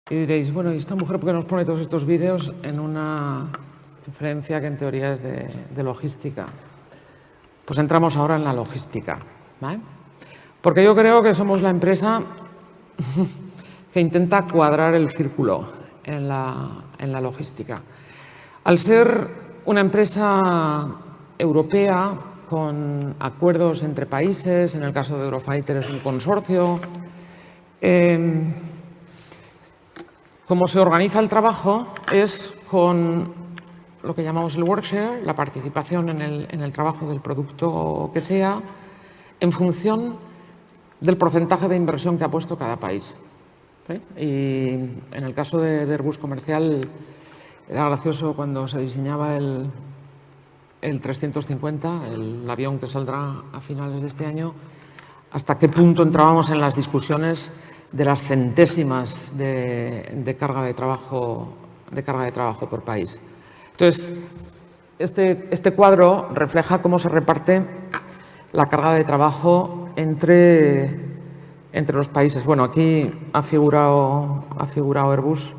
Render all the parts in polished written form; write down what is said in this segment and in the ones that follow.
Y diréis, bueno, ¿y esta mujer por qué nos pone todos estos vídeos en una conferencia que en teoría es de logística? Pues entramos ahora en la logística, ¿vale? Porque yo creo que somos la empresa que intenta cuadrar el círculo en la logística. Al ser una empresa europea con acuerdos entre países, en el caso de Eurofighter es un consorcio, cómo se organiza el trabajo es con lo que llamamos el workshare, la participación en el trabajo del producto que sea, en función del porcentaje de inversión que ha puesto cada país. ¿Sí? Y en el caso de Airbus Comercial era gracioso cuando se diseñaba el 350, el avión que saldrá a finales de este año, hasta qué punto entrábamos en las discusiones de las centésimas de carga de trabajo por país. Entonces, este cuadro refleja cómo se reparte la carga de trabajo entre los países. Bueno, aquí ha figurado Airbus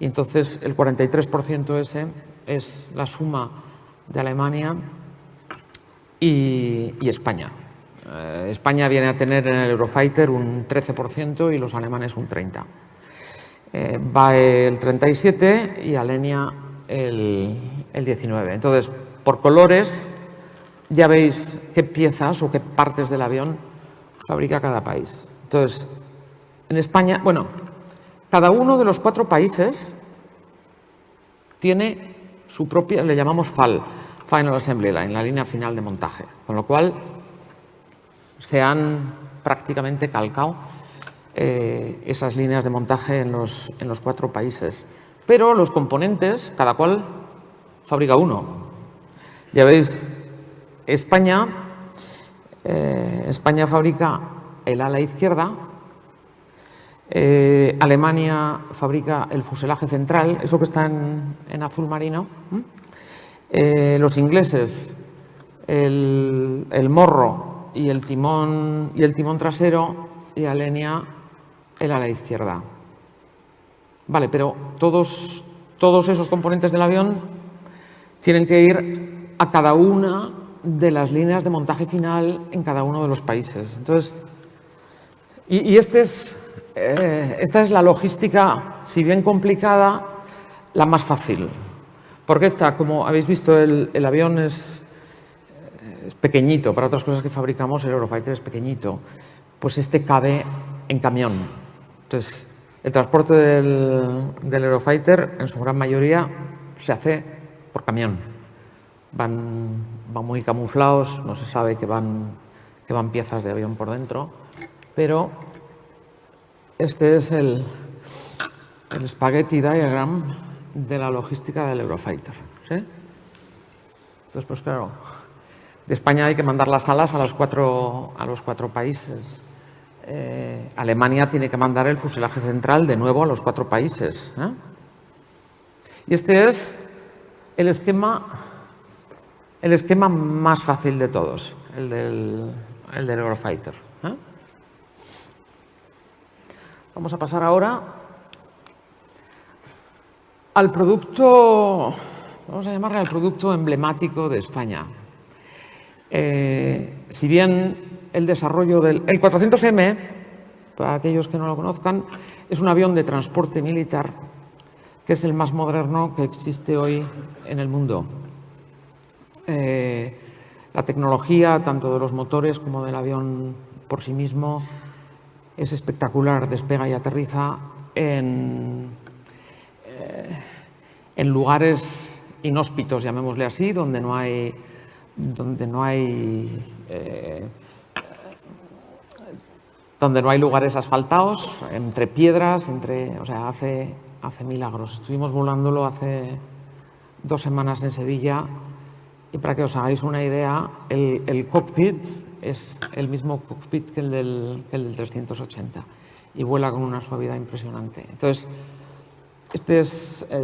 y entonces el 43% ese es la suma de Alemania y España. España viene a tener en el Eurofighter un 13% y los alemanes un 30%. BAE el 37% y Alenia el 19%. Entonces, por colores, ya veis qué piezas o qué partes del avión fabrica cada país. Entonces, en España, bueno, cada uno de los 4 países tiene su propia, le llamamos FAL, Final Assembly Line, la línea final de montaje, con lo cual se han prácticamente calcado esas líneas de montaje en los 4 países. Pero los componentes, cada cual fabrica uno. Ya veis, España fabrica el ala izquierda, Alemania fabrica el fuselaje central, eso que está en azul marino, los ingleses el morro y el timón trasero, y Alenia el ala izquierda. Vale, pero todos esos componentes del avión tienen que ir a cada una de las líneas de montaje final en cada uno de los países. Entonces, esta es la logística, si bien complicada, la más fácil. Porque como habéis visto, el avión es pequeñito. Para otras cosas que fabricamos, el Eurofighter es pequeñito. Pues cabe en camión. Entonces, el transporte del Eurofighter, en su gran mayoría, se hace por camión. Van muy camuflados, no se sabe que van piezas de avión por dentro, pero este es el spaghetti diagram de la logística del Eurofighter. ¿Sí? Entonces, pues claro, de España hay que mandar las alas a los cuatro países. Alemania tiene que mandar el fuselaje central de nuevo a los 4 países. Y este es el esquema más fácil de todos, el del Eurofighter. Vamos a pasar ahora al producto, vamos a llamarle al producto emblemático de España. Si bien el desarrollo del 400M, para aquellos que no lo conozcan, es un avión de transporte militar que es el más moderno que existe hoy en el mundo. La tecnología, tanto de los motores como del avión por sí mismo, es espectacular. Despega y aterriza en lugares inhóspitos, llamémosle así, donde no hay lugares asfaltados, entre piedras, o sea, hace milagros. Estuvimos volándolo hace 2 semanas en Sevilla y para que os hagáis una idea, el cockpit es el mismo cockpit que el del 380 y vuela con una suavidad impresionante. Entonces,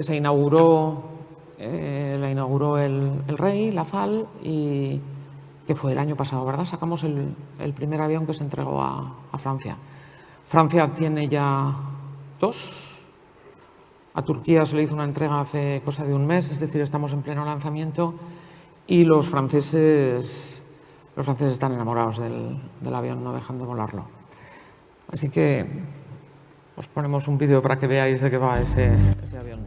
la inauguró el rey, la FAL, y que fue el año pasado, ¿verdad? Sacamos el primer avión que se entregó a Francia. Francia tiene ya 2, A Turquía se le hizo una entrega hace cosa de un mes, es decir, estamos en pleno lanzamiento, y los franceses están enamorados del avión, no dejan de volarlo. Así que os ponemos un vídeo para que veáis de qué va ese avión.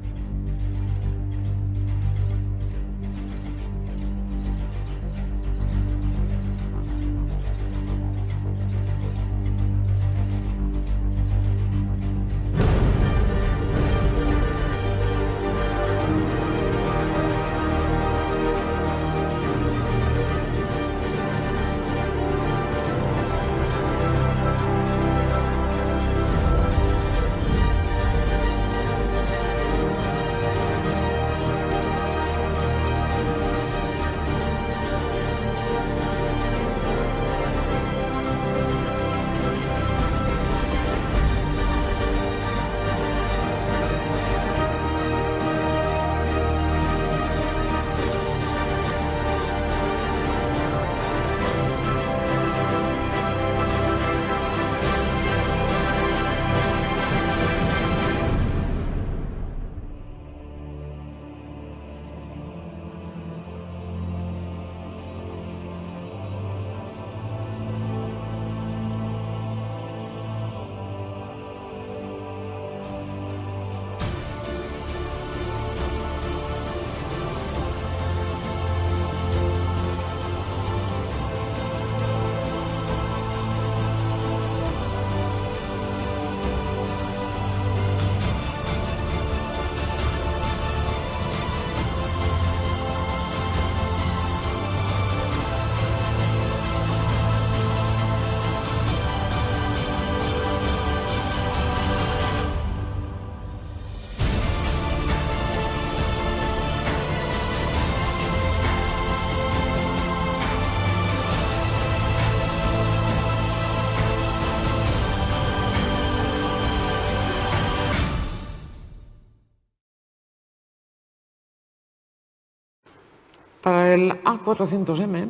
Para el A400M,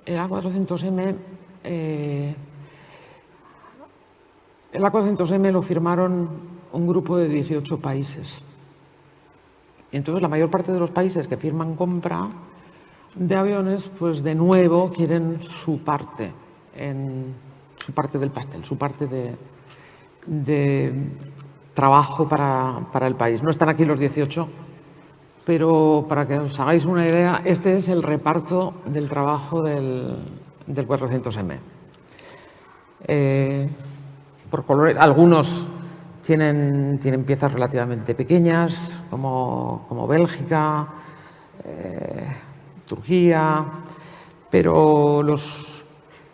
el A400M lo firmaron un grupo de 18 países. Y entonces la mayor parte de los países que firman compra de aviones, pues de nuevo quieren su parte del pastel, su parte de trabajo para el país. No están aquí los 18, pero para que os hagáis una idea, este es el reparto del trabajo del 400M. Por colores, algunos tienen piezas relativamente pequeñas, como Bélgica, Turquía, pero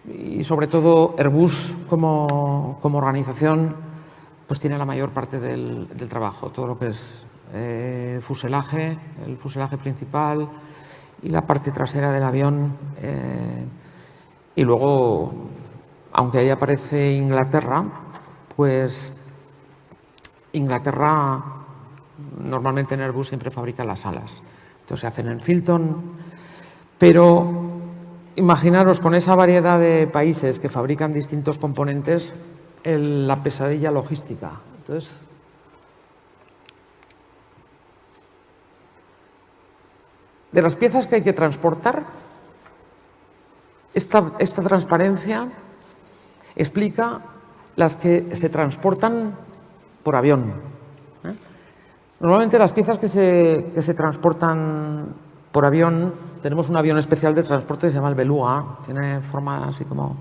y sobre todo Airbus como organización, pues tiene la mayor parte del trabajo, todo lo que es fuselaje, el fuselaje principal y la parte trasera del avión. Y luego, aunque ahí aparece Inglaterra, pues Inglaterra normalmente en Airbus siempre fabrica las alas. Entonces se hacen en Filton, pero imaginaros con esa variedad de países que fabrican distintos componentes, la pesadilla logística. Entonces, de las piezas que hay que transportar, esta transparencia explica las que se transportan por avión. Normalmente las piezas que se transportan por avión, tenemos un avión especial de transporte que se llama el Beluga, tiene forma así como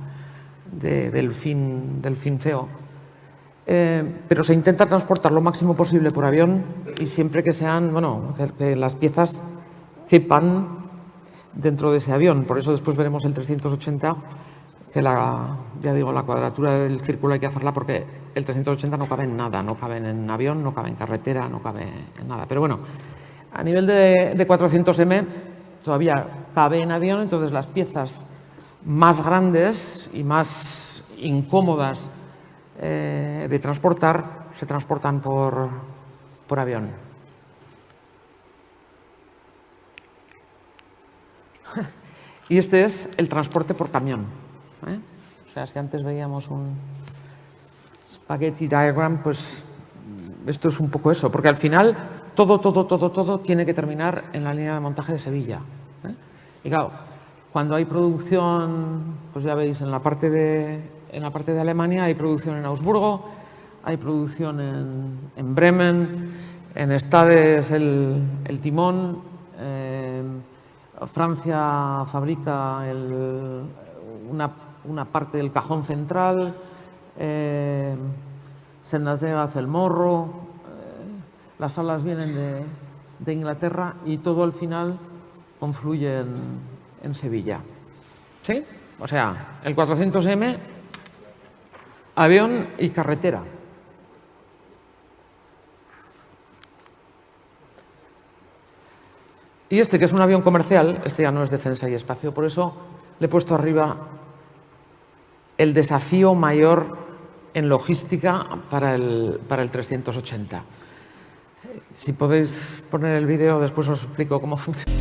de delfín feo, pero se intenta transportar lo máximo posible por avión y siempre que sean, que las piezas quepan dentro de ese avión. Por eso después veremos el 380, que la cuadratura del círculo hay que hacerla porque el 380 no cabe en nada, no cabe en avión, no cabe en carretera, no cabe en nada. Pero bueno, a nivel de 400M todavía cabe en avión, entonces las piezas más grandes y más incómodas de transportar se transportan por avión. Y este es el transporte por camión. O sea, si antes veíamos un spaghetti diagram, pues esto es un poco eso, porque al final todo tiene que terminar en la línea de montaje de Sevilla. Y claro, cuando hay producción, pues ya veis, en la parte de Alemania hay producción en Augsburgo, hay producción en Bremen, en Stade el timón, Francia fabrica una parte del cajón central, Saint-Nazaire hace el morro, las alas vienen de Inglaterra y todo al final confluye en Sevilla. ¿Sí? O sea, el 400M, avión y carretera. Y este, que es un avión comercial, este ya no es defensa y espacio, por eso le he puesto arriba el desafío mayor en logística para el 380. Si podéis poner el vídeo, después os explico cómo funciona.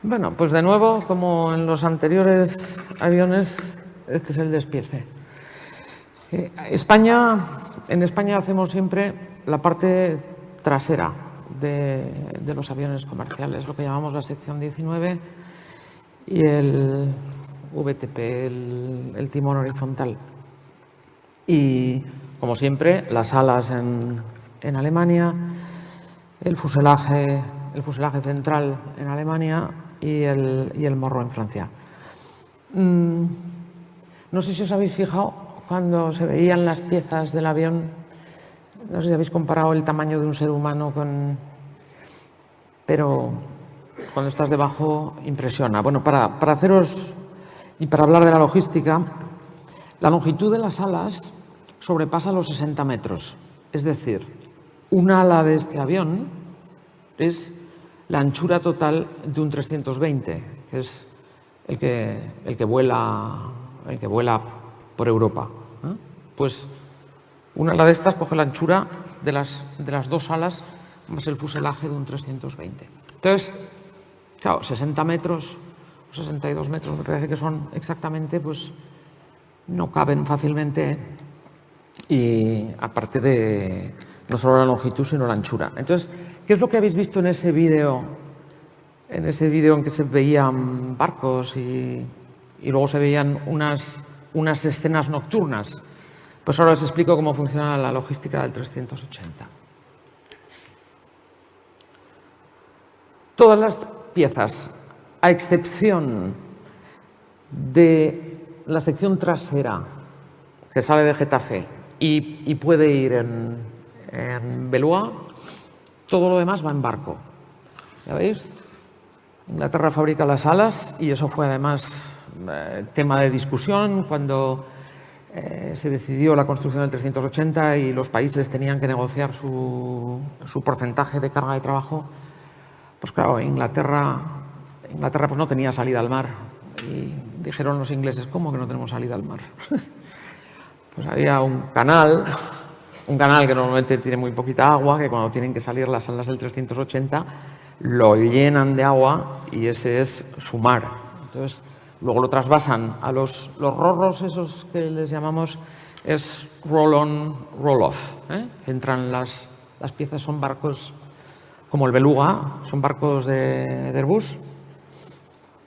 Bueno, pues de nuevo, como en los anteriores aviones, este es el despiece. En España hacemos siempre la parte trasera de los aviones comerciales, lo que llamamos la sección 19 y el VTP, el timón horizontal. Y, como siempre, las alas en Alemania, el fuselaje central en Alemania y el morro en Francia. No sé si os habéis fijado cuando se veían las piezas del avión, no sé si habéis comparado el tamaño de un ser humano pero cuando estás debajo impresiona. Bueno, para haceros y para hablar de la logística, la longitud de las alas sobrepasa los 60 metros. Es decir, un ala de este avión es la anchura total de un 320, que es el que vuela por Europa. Pues una ala de estas coge la anchura de las dos alas más el fuselaje de un 320. Entonces, claro, 60 metros o 62 metros, me parece que son exactamente, pues no caben fácilmente, y aparte de no solo la longitud, sino la anchura. Entonces, ¿qué es lo que habéis visto en ese vídeo? En ese vídeo en que se veían barcos y luego se veían unas escenas nocturnas. Pues ahora os explico cómo funciona la logística del 380. Todas las piezas, a excepción de la sección trasera, que sale de Getafe y puede ir en Belúa, todo lo demás va en barco. ¿Ya veis? Inglaterra fabrica las alas y eso fue además tema de discusión cuando se decidió la construcción del 380 y los países tenían que negociar su porcentaje de carga de trabajo. Pues claro, Inglaterra pues no tenía salida al mar y dijeron los ingleses, ¿cómo que no tenemos salida al mar? Pues había un canal que normalmente tiene muy poquita agua, que cuando tienen que salir las alas del 380 lo llenan de agua y ese es su mar. Entonces, luego lo trasvasan a los rorros, esos que les llamamos, es roll-on, roll-off. Entran las piezas, son barcos como el Beluga, son barcos de Airbus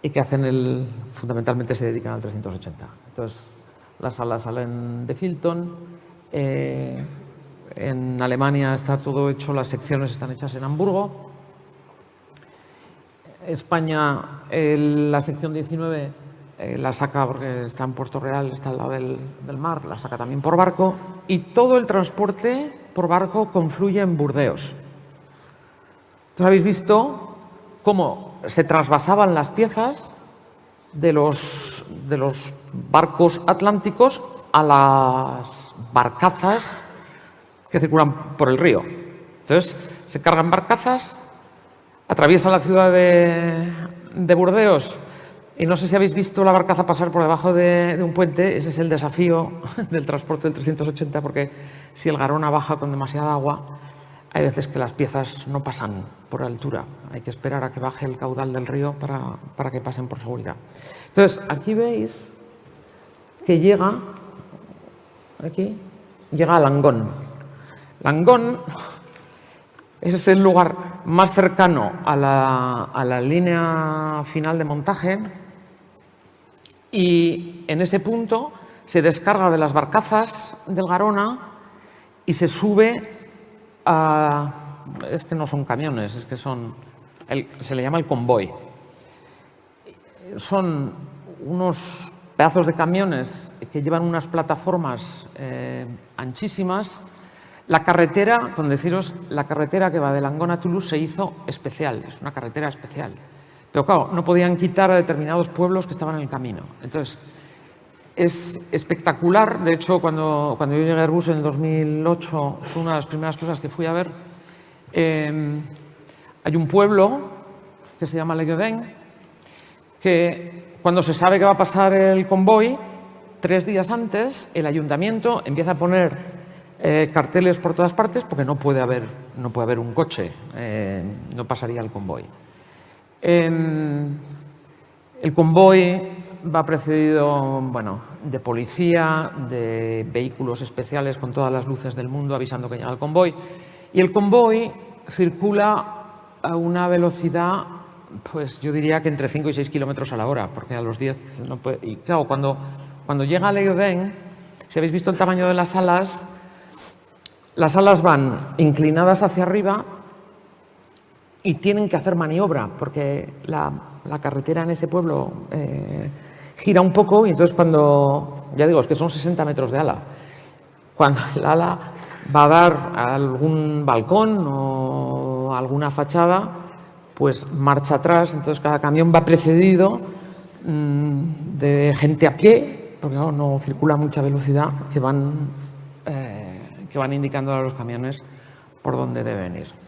y que hacen fundamentalmente se dedican al 380. Entonces, las alas salen de Filton. En Alemania está todo hecho, las secciones están hechas en Hamburgo. España, la sección 19 la saca porque está en Puerto Real, está al lado del mar, la saca también por barco, y todo el transporte por barco confluye en Burdeos. Entonces habéis visto cómo se trasvasaban las piezas de los barcos atlánticos a las barcazas que circulan por el río. Entonces se cargan barcazas, atraviesa la ciudad de Burdeos y no sé si habéis visto la barcaza pasar por debajo de un puente. Ese es el desafío del transporte del 380, porque si el Garona baja con demasiada agua, hay veces que las piezas no pasan por altura. Hay que esperar a que baje el caudal del río para que pasen por seguridad. Entonces, aquí veis que llega a Langón. Langón es el lugar más cercano a la línea final de montaje y en ese punto se descarga de las barcazas del Garona y se sube a... Es que no son camiones, es que se le llama el convoy. Son unos pedazos de camiones que llevan unas plataformas anchísimas. La carretera, con deciros, la carretera que va de Langón a Toulouse se hizo especial, es una carretera especial. Pero claro, no podían quitar a determinados pueblos que estaban en el camino. Entonces, es espectacular. De hecho, cuando yo llegué a Airbus en el 2008, fue una de las primeras cosas que fui a ver. Hay un pueblo que se llama Le Gueudin, que cuando se sabe que va a pasar el convoy, 3 días antes, el ayuntamiento empieza a poner carteles por todas partes porque no puede haber un coche, no pasaría el convoy. El convoy va precedido, bueno, de policía, de vehículos especiales con todas las luces del mundo avisando que llega el convoy. Y el convoy circula a una velocidad, pues yo diría que entre 5 y 6 kilómetros a la hora, porque a los 10 no puede. Y claro, cuando llega a Leiden, si habéis visto el tamaño de las alas van inclinadas hacia arriba y tienen que hacer maniobra, porque la carretera en ese pueblo gira un poco y entonces cuando, ya digo, es que son 60 metros de ala, cuando el ala va a dar a algún balcón o alguna fachada, pues marcha atrás, entonces cada camión va precedido de gente a pie, porque no circula a mucha velocidad, que van indicando a los camiones por dónde deben ir.